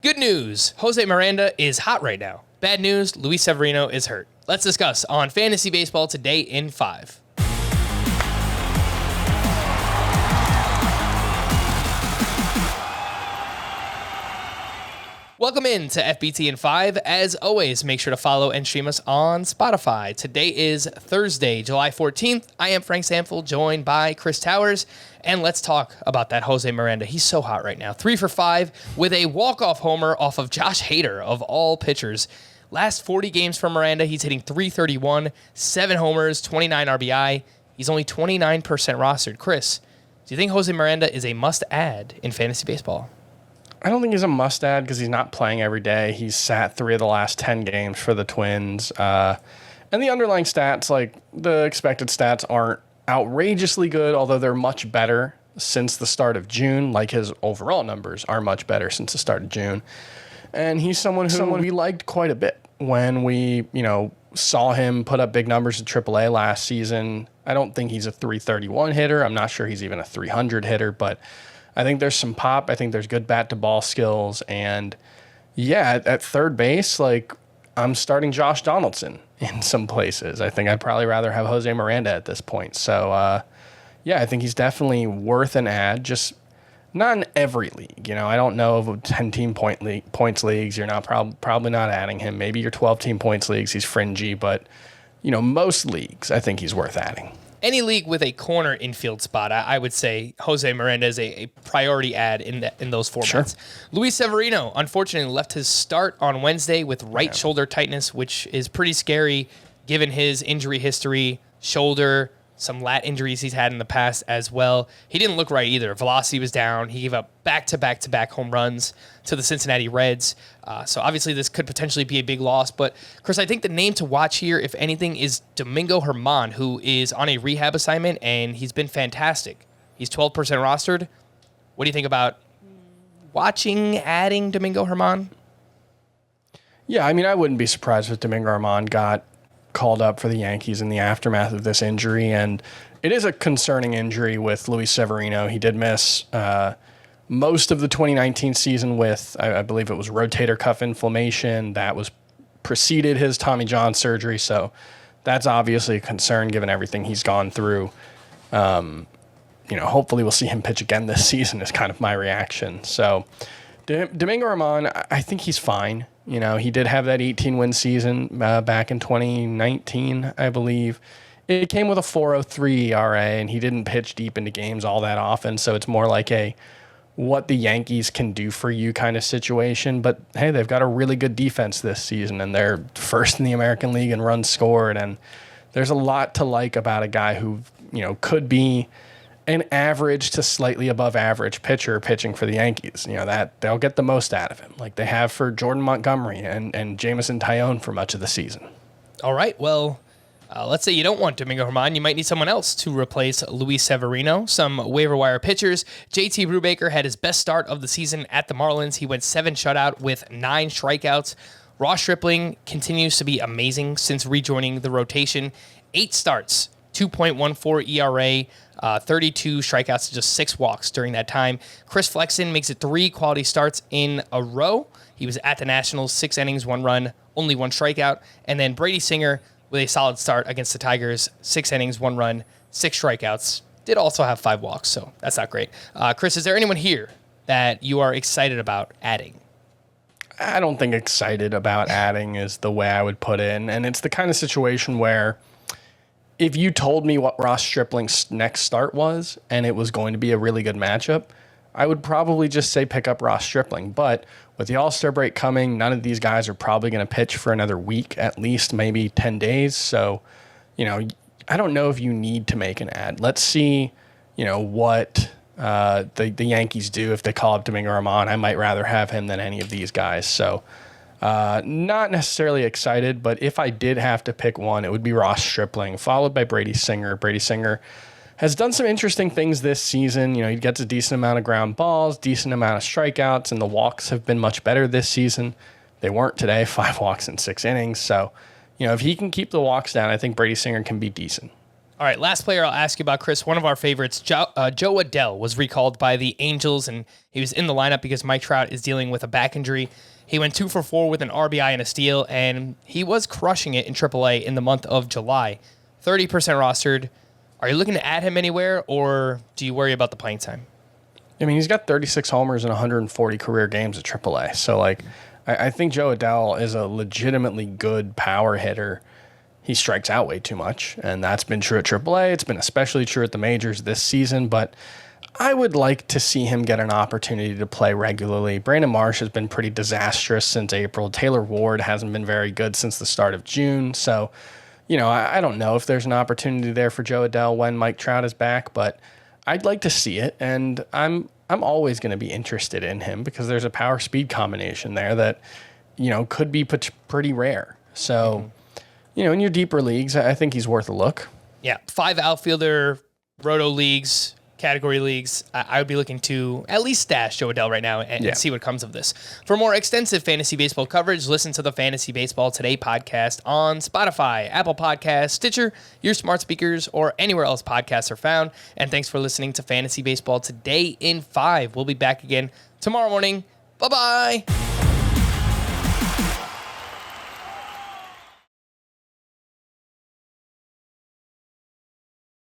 Good news, Jose Miranda is hot right now. Bad news, Luis Severino is hurt. Let's discuss on Fantasy Baseball today in 5. Welcome in to FBT in 5. As always, make sure to follow and stream us on Spotify. Today is Thursday, July 14th. I am Frank Samfel, joined by Chris Towers. And let's talk about that Jose Miranda. He's so hot right now. 3 for 5 with a walk-off homer off of Josh Hader of all pitchers. Last 40 games for Miranda, he's hitting .331, 7 homers, 29 RBI. He's only 29% rostered. Chris, do you think Jose Miranda is a must-add in fantasy baseball? I don't think he's a must-add because he's not playing every day. He's sat 3 of the last 10 games for the Twins. And the underlying stats, like the expected stats, aren't outrageously good, although they're much better since the start of June. Like his overall numbers are much better since the start of June. And he's someone we liked quite a bit when we, saw him put up big numbers at AAA last season. I don't think he's a .331 hitter. I'm not sure he's even a .300 hitter, but I think there's some pop. I think there's good bat-to-ball skills. And, yeah, at third base, I'm starting Josh Donaldson in some places. I think I'd probably rather have Jose Miranda at this point. So, I think he's definitely worth an add, just not in every league. I don't know of 10-team points leagues. You're not probably not adding him. Maybe your 12-team points leagues, he's fringy. But, most leagues, I think he's worth adding. Any league with a corner infield spot, I would say Jose Miranda is a priority add in those formats. Sure. Luis Severino, unfortunately, left his start on Wednesday with right shoulder tightness, which is pretty scary given his injury history, shoulder, some lat injuries he's had in the past as well. He didn't look right either. Velocity was down. He gave up back-to-back home runs to the Cincinnati Reds. So obviously this could potentially be a big loss. But, Chris, I think the name to watch here, if anything, is Domingo German, who is on a rehab assignment, and he's been fantastic. He's 12% rostered. What do you think about adding Domingo German? Yeah, I wouldn't be surprised if Domingo German got called up for the Yankees in the aftermath of this injury. And it is a concerning injury with Luis Severino. He did miss most of the 2019 season with, I believe it was rotator cuff inflammation. That was preceded his Tommy John surgery. So that's obviously a concern given everything he's gone through. Hopefully we'll see him pitch again this season is kind of my reaction. So Domingo German, I think he's fine. He did have that 18-win season back in 2019, I believe. It came with a 4.03 ERA, and he didn't pitch deep into games all that often, so it's more like a what the Yankees can do for you kind of situation. But, hey, they've got a really good defense this season, and they're first in the American League in runs scored, and there's a lot to like about a guy who, could be an average to slightly above average pitcher pitching for the Yankees. That they'll get the most out of him, like they have for Jordan Montgomery and Jameson Taillon for much of the season. All right, well, let's say you don't want Domingo German. You might need someone else to replace Luis Severino. Some waiver wire pitchers. JT Brubaker had his best start of the season at the Marlins. He went 7 shutout with 9 strikeouts. Ross Stripling continues to be amazing since rejoining the rotation. 8 starts, 2.14 ERA, 32 strikeouts, and just 6 walks during that time. Chris Flexen makes it 3 quality starts in a row. He was at the Nationals, 6 innings, 1 run, only 1 strikeout. And then Brady Singer with a solid start against the Tigers, 6 innings, 1 run, 6 strikeouts. Did also have 5 walks, so that's not great. Chris, is there anyone here that you are excited about adding? I don't think excited about adding is the way I would put it. And it's the kind of situation where if you told me what Ross Stripling's next start was and it was going to be a really good matchup, I would probably just say pick up Ross Stripling. But with the All-Star break coming, none of these guys are probably going to pitch for another week, at least maybe 10 days. So, I don't know if you need to make an ad. Let's see, what the Yankees do if they call up Domingo German. I might rather have him than any of these guys. So, not necessarily excited, but if I did have to pick one, it would be Ross Stripling, followed by Brady Singer. Brady Singer has done some interesting things this season. He gets a decent amount of ground balls, decent amount of strikeouts, and the walks have been much better this season. They weren't today, 5 walks in 6 innings. So, if he can keep the walks down, I think Brady Singer can be decent. All right, last player I'll ask you about, Chris. One of our favorites, Jo Adell, was recalled by the Angels, and he was in the lineup because Mike Trout is dealing with a back injury. He went 2 for 4 with an RBI and a steal, and he was crushing it in AAA in the month of July. 30% rostered. Are you looking to add him anywhere, or do you worry about the playing time? I mean, he's got 36 homers and 140 career games at AAA. So, I think Jo Adell is a legitimately good power hitter. He strikes out way too much, and that's been true at AAA. It's been especially true at the majors this season, but I would like to see him get an opportunity to play regularly. Brandon Marsh has been pretty disastrous since April. Taylor Ward hasn't been very good since the start of June. So, I don't know if there's an opportunity there for Jo Adell when Mike Trout is back, but I'd like to see it, and I'm always going to be interested in him because there's a power-speed combination there that, could be pretty rare. So, in your deeper leagues, I think he's worth a look. Yeah, 5 outfielder, roto leagues, category leagues. I would be looking to at least stash Jo Adell right now and see what comes of this. For more extensive fantasy baseball coverage, listen to the Fantasy Baseball Today podcast on Spotify, Apple Podcasts, Stitcher, your smart speakers, or anywhere else podcasts are found. And thanks for listening to Fantasy Baseball Today in 5. We'll be back again tomorrow morning. Bye-bye.